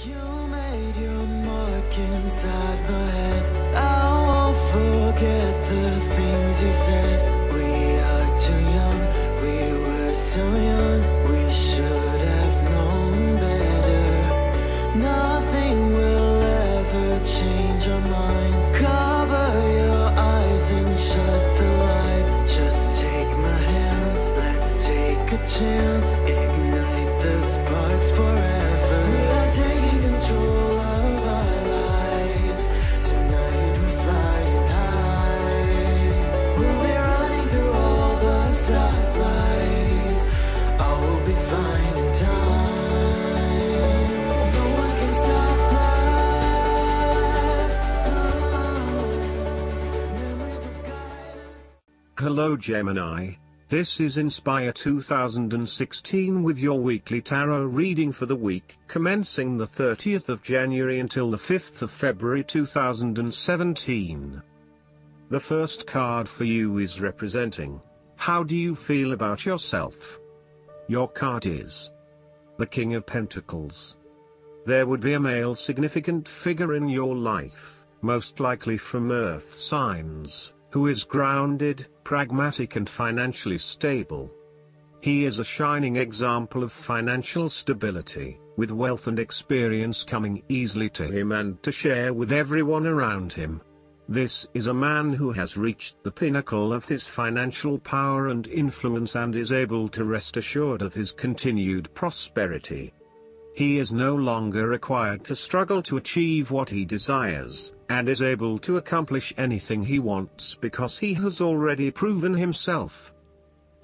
You made your mark inside my head. I won't forget the things you said. We are too young, we were so young. We should have known better. Nothing will ever change our minds. Cover your eyes and shut the lights. Just take my hands, let's take a chance. Ignite the sparks forever. We are taking control of our lives. Tonight we're flying high. We'll be running through all the stoplights. All will be fine in time. No one can stop us. Memories will guide us. Hello Gemini, this is Inspire 2016 with your weekly tarot reading for the week commencing the 30th of January until the 5th of February 2017. The first card for you is representing, how do you feel about yourself? Your card is the King of Pentacles. There would be a male significant figure in your life, most likely from Earth signs, who is grounded, pragmatic and financially stable. He is a shining example of financial stability, with wealth and experience coming easily to him and to share with everyone around him. This is a man who has reached the pinnacle of his financial power and influence and is able to rest assured of his continued prosperity. He is no longer required to struggle to achieve what he desires, and is able to accomplish anything he wants because he has already proven himself.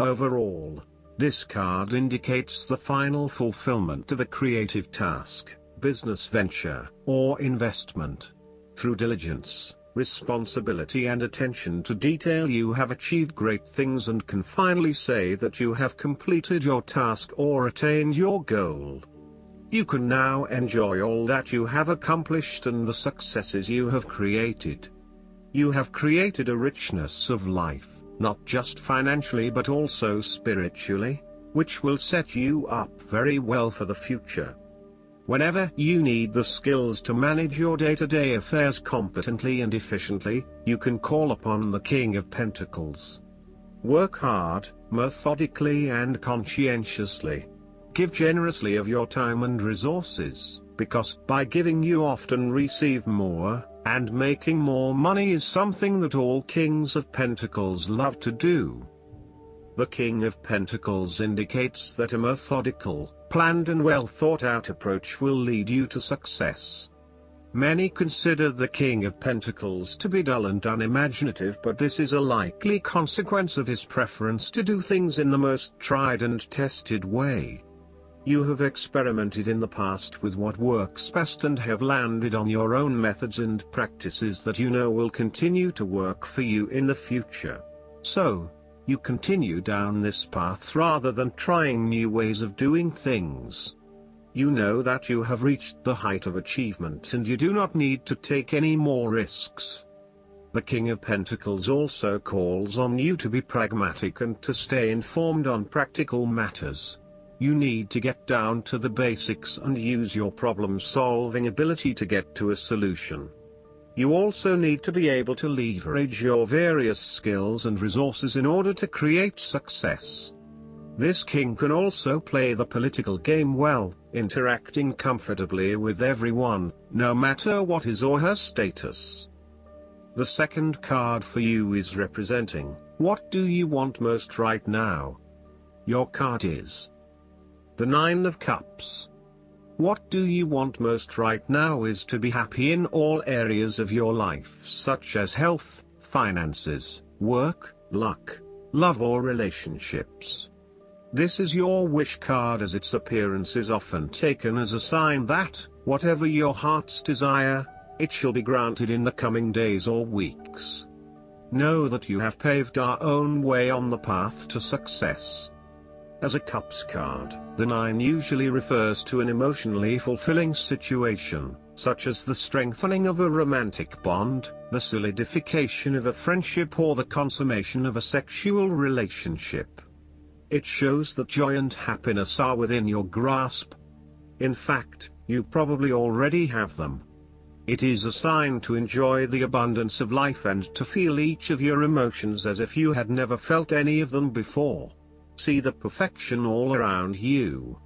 Overall, this card indicates the final fulfillment of a creative task, business venture, or investment. Through diligence, responsibility and attention to detail you have achieved great things and can finally say that you have completed your task or attained your goal. You can now enjoy all that you have accomplished and the successes you have created. You have created a richness of life, not just financially but also spiritually, which will set you up very well for the future. Whenever you need the skills to manage your day-to-day affairs competently and efficiently, you can call upon the King of Pentacles. Work hard, methodically and conscientiously. Give generously of your time and resources, because by giving you often receive more, and making more money is something that all Kings of Pentacles love to do. The King of Pentacles indicates that a methodical, planned and well thought out approach will lead you to success. Many consider the King of Pentacles to be dull and unimaginative, but this is a likely consequence of his preference to do things in the most tried and tested way. You have experimented in the past with what works best and have landed on your own methods and practices that you know will continue to work for you in the future. So, you continue down this path rather than trying new ways of doing things. You know that you have reached the height of achievement and you do not need to take any more risks. The King of Pentacles also calls on you to be pragmatic and to stay informed on practical matters. You need to get down to the basics and use your problem-solving ability to get to a solution. You also need to be able to leverage your various skills and resources in order to create success. This king can also play the political game well, interacting comfortably with everyone, no matter what his or her status. The second card for you is representing, what do you want most right now? Your card is the Nine of Cups. What do you want most right now is to be happy in all areas of your life, such as health, finances, work, luck, love or relationships. This is your wish card, as its appearance is often taken as a sign that, whatever your heart's desire, it shall be granted in the coming days or weeks. Know that you have paved our own way on the path to success. As a Cups card, the 9 usually refers to an emotionally fulfilling situation, such as the strengthening of a romantic bond, the solidification of a friendship or the consummation of a sexual relationship. It shows that joy and happiness are within your grasp. In fact, You probably already have them. It is a sign to enjoy the abundance of life and to feel each of your emotions as if you had never felt any of them before. See the perfection all around you.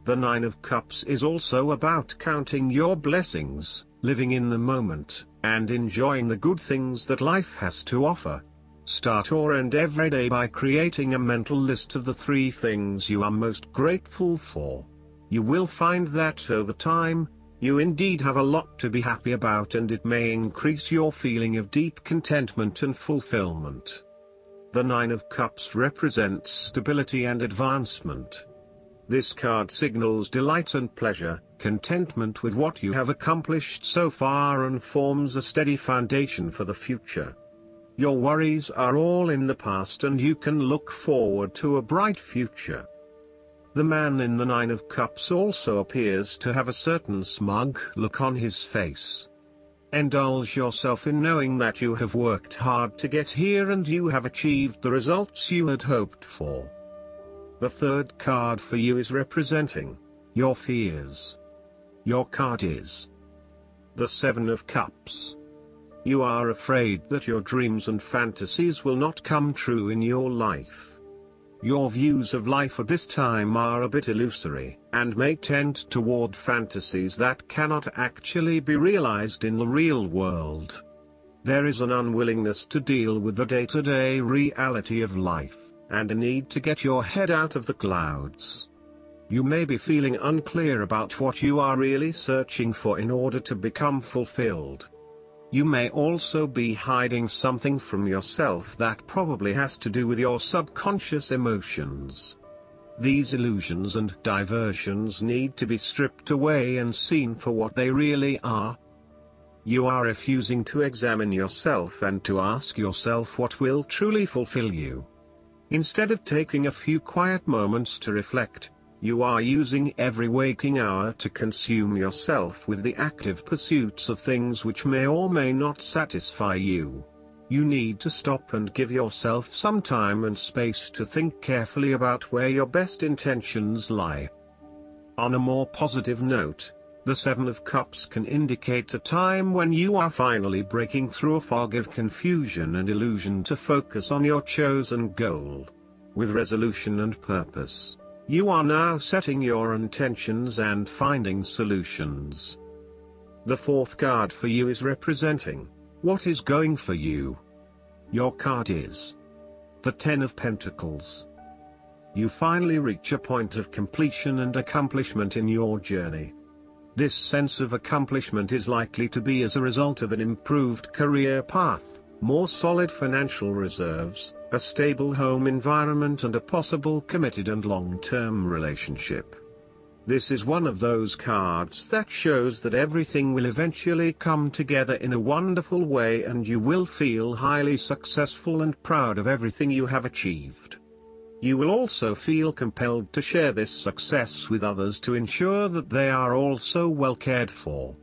The Nine of Cups is also about counting your blessings, living in the moment, and enjoying the good things that life has to offer. Start or end every day by creating a mental list of the 3 things you are most grateful for. You will find that over time, you indeed have a lot to be happy about, and it may increase your feeling of deep contentment and fulfillment. The Nine of Cups represents stability and advancement. This card signals delight and pleasure, contentment with what you have accomplished so far, and forms a steady foundation for the future. Your worries are all in the past and you can look forward to a bright future. The man in the Nine of Cups also appears to have a certain smug look on his face. Indulge yourself in knowing that you have worked hard to get here and you have achieved the results you had hoped for. The third card for you is representing your fears. Your card is the Seven of Cups. You are afraid that your dreams and fantasies will not come true in your life. Your views of life at this time are a bit illusory, and may tend toward fantasies that cannot actually be realized in the real world. There is an unwillingness to deal with the day-to-day reality of life, and a need to get your head out of the clouds. You may be feeling unclear about what you are really searching for in order to become fulfilled. You may also be hiding something from yourself that probably has to do with your subconscious emotions. These illusions and diversions need to be stripped away and seen for what they really are. You are refusing to examine yourself and to ask yourself what will truly fulfill you. Instead of taking a few quiet moments to reflect, you are using every waking hour to consume yourself with the active pursuits of things which may or may not satisfy you. You need to stop and give yourself some time and space to think carefully about where your best intentions lie. On a more positive note, the Seven of Cups can indicate a time when you are finally breaking through a fog of confusion and illusion to focus on your chosen goal. With resolution and purpose, you are now setting your intentions and finding solutions. The fourth card for you is representing what is going for you. Your card is the Ten of Pentacles. You finally reach a point of completion and accomplishment in your journey. This sense of accomplishment is likely to be as a result of an improved career path, more solid financial reserves, a stable home environment, and a possible committed and long-term relationship. This is one of those cards that shows that everything will eventually come together in a wonderful way and you will feel highly successful and proud of everything you have achieved. You will also feel compelled to share this success with others to ensure that they are also well cared for.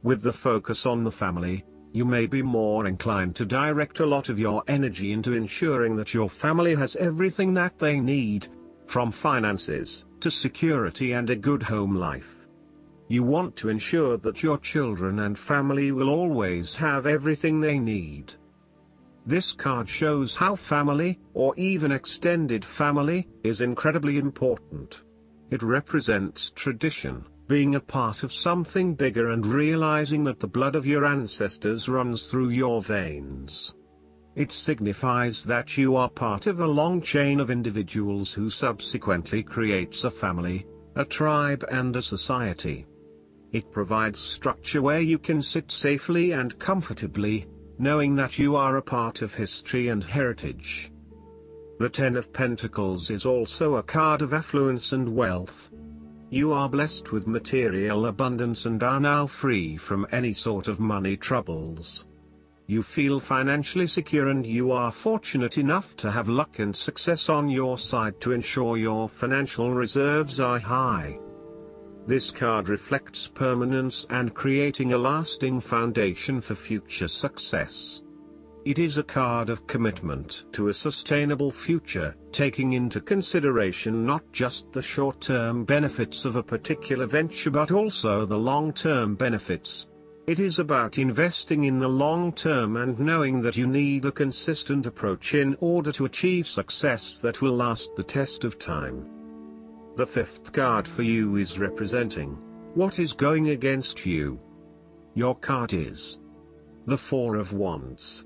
With the focus on the family, you may be more inclined to direct a lot of your energy into ensuring that your family has everything that they need, from finances to security and a good home life. You want to ensure that your children and family will always have everything they need. This card shows how family, or even extended family, is incredibly important. It represents tradition, being a part of something bigger and realizing that the blood of your ancestors runs through your veins. It signifies that you are part of a long chain of individuals who subsequently creates a family, a tribe, and a society. It provides structure where you can sit safely and comfortably, knowing that you are a part of history and heritage. The Ten of Pentacles is also a card of affluence and wealth. You are blessed with material abundance and are now free from any sort of money troubles. You feel financially secure and you are fortunate enough to have luck and success on your side to ensure your financial reserves are high. This card reflects permanence and creating a lasting foundation for future success. It is a card of commitment to a sustainable future, taking into consideration not just the short-term benefits of a particular venture but also the long-term benefits. It is about investing in the long term and knowing that you need a consistent approach in order to achieve success that will last the test of time. The fifth card for you is representing what is going against you. Your card is the Four of Wands.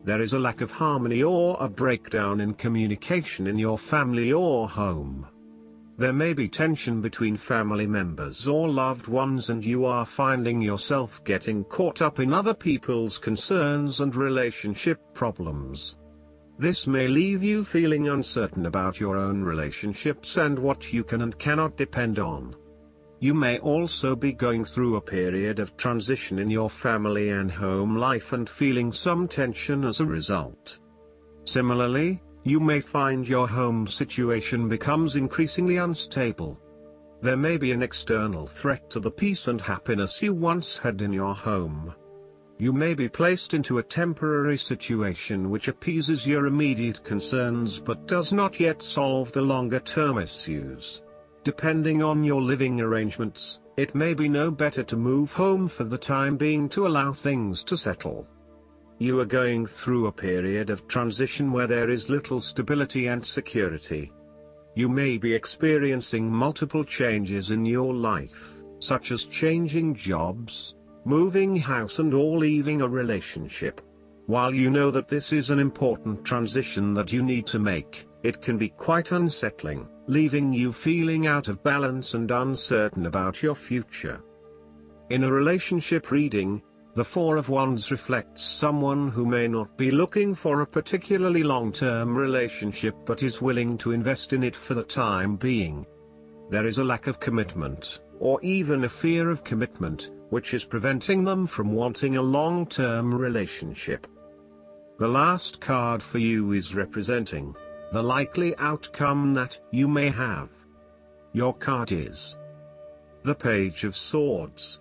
There is a lack of harmony or a breakdown in communication in your family or home. There may be tension between family members or loved ones and you are finding yourself getting caught up in other people's concerns and relationship problems. This may leave you feeling uncertain about your own relationships and what you can and cannot depend on. You may also be going through a period of transition in your family and home life and feeling some tension as a result. Similarly, you may find your home situation becomes increasingly unstable. There may be an external threat to the peace and happiness you once had in your home. You may be placed into a temporary situation which appeases your immediate concerns but does not yet solve the longer-term issues. Depending on your living arrangements, it may be no better to move home for the time being to allow things to settle. You are going through a period of transition where there is little stability and security. You may be experiencing multiple changes in your life, such as changing jobs, moving house or leaving a relationship. While you know that this is an important transition that you need to make, it can be quite unsettling, leaving you feeling out of balance and uncertain about your future. In a relationship reading, the Four of Wands reflects someone who may not be looking for a particularly long-term relationship but is willing to invest in it for the time being. There is a lack of commitment, or even a fear of commitment, which is preventing them from wanting a long-term relationship. The last card for you is representing the likely outcome that you may have. Your card is the Page of Swords.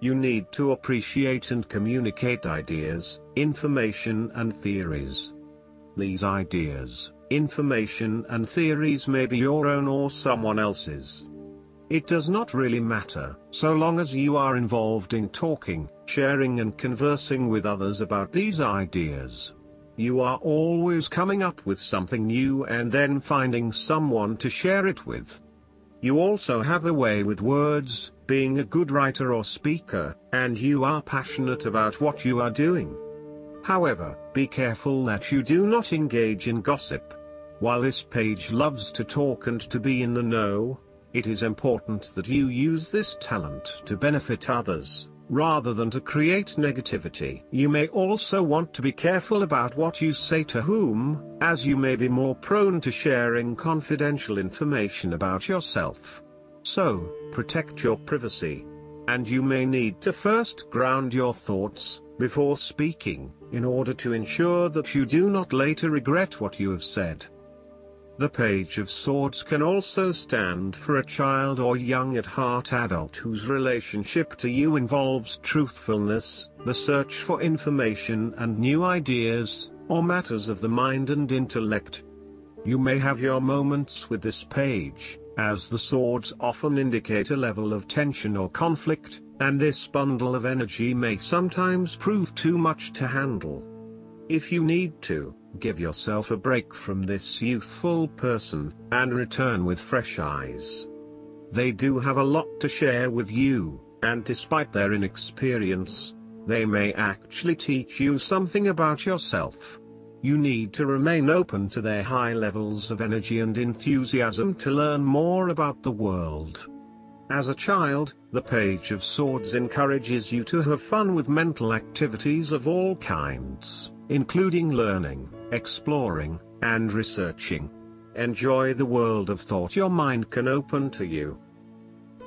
You need to appreciate and communicate ideas, information and theories. These ideas, information and theories may be your own or someone else's. It does not really matter, so long as you are involved in talking, sharing and conversing with others about these ideas. You are always coming up with something new and then finding someone to share it with. You also have a way with words, being a good writer or speaker, and you are passionate about what you are doing. However, be careful that you do not engage in gossip. While this page loves to talk and to be in the know, it is important that you use this talent to benefit others, rather than to create negativity. You may also want to be careful about what you say to whom, as you may be more prone to sharing confidential information about yourself. So, protect your privacy. And you may need to first ground your thoughts, before speaking, in order to ensure that you do not later regret what you have said. The Page of Swords can also stand for a child or young at heart adult whose relationship to you involves truthfulness, the search for information and new ideas, or matters of the mind and intellect. You may have your moments with this page, as the swords often indicate a level of tension or conflict, and this bundle of energy may sometimes prove too much to handle. If you need to, give yourself a break from this youthful person, and return with fresh eyes. They do have a lot to share with you, and despite their inexperience, they may actually teach you something about yourself. You need to remain open to their high levels of energy and enthusiasm to learn more about the world. As a child, the Page of Swords encourages you to have fun with mental activities of all kinds, including learning, exploring, and researching. Enjoy the world of thought your mind can open to you.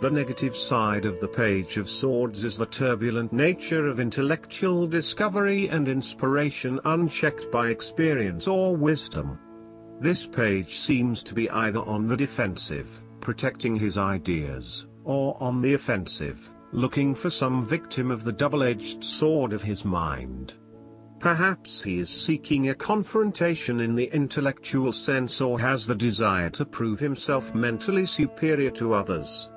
The negative side of the Page of Swords is the turbulent nature of intellectual discovery and inspiration unchecked by experience or wisdom. This page seems to be either on the defensive, protecting his ideas, or on the offensive, looking for some victim of the double-edged sword of his mind. Perhaps he is seeking a confrontation in the intellectual sense or has the desire to prove himself mentally superior to others.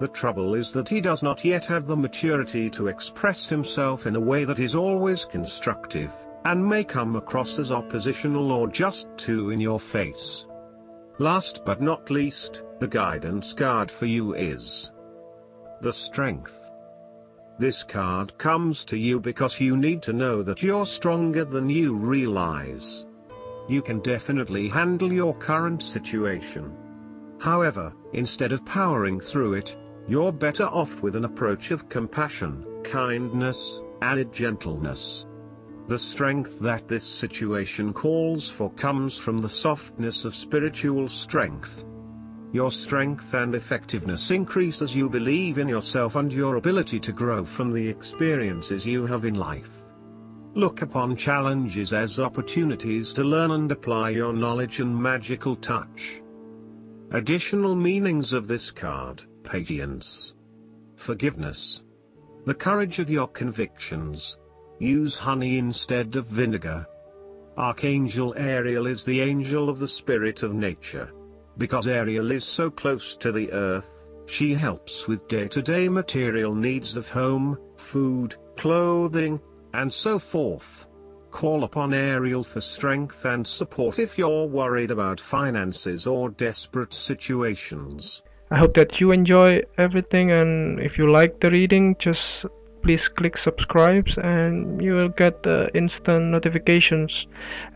The trouble is that he does not yet have the maturity to express himself in a way that is always constructive, and may come across as oppositional or just too in your face. Last but not least, the guidance card for you is the Strength. This card comes to you because you need to know that you're stronger than you realize. You can definitely handle your current situation. However, instead of powering through it, you're better off with an approach of compassion, kindness, and gentleness. The strength that this situation calls for comes from the softness of spiritual strength. Your strength and effectiveness increase as you believe in yourself and your ability to grow from the experiences you have in life. Look upon challenges as opportunities to learn and apply your knowledge and magical touch. Additional meanings of this card: patience, forgiveness, the courage of your convictions. Use honey instead of vinegar. Archangel Ariel is the angel of the spirit of nature. Because Ariel is so close to the earth, she helps with day-to-day material needs of home, food, clothing, and so forth. Call upon Ariel for strength and support if you're worried about finances or desperate situations. I hope that you enjoy everything, and if you like the reading, just please click subscribe and you will get the instant notifications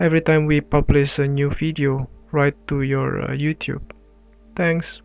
every time we publish a new video right to your YouTube. Thanks.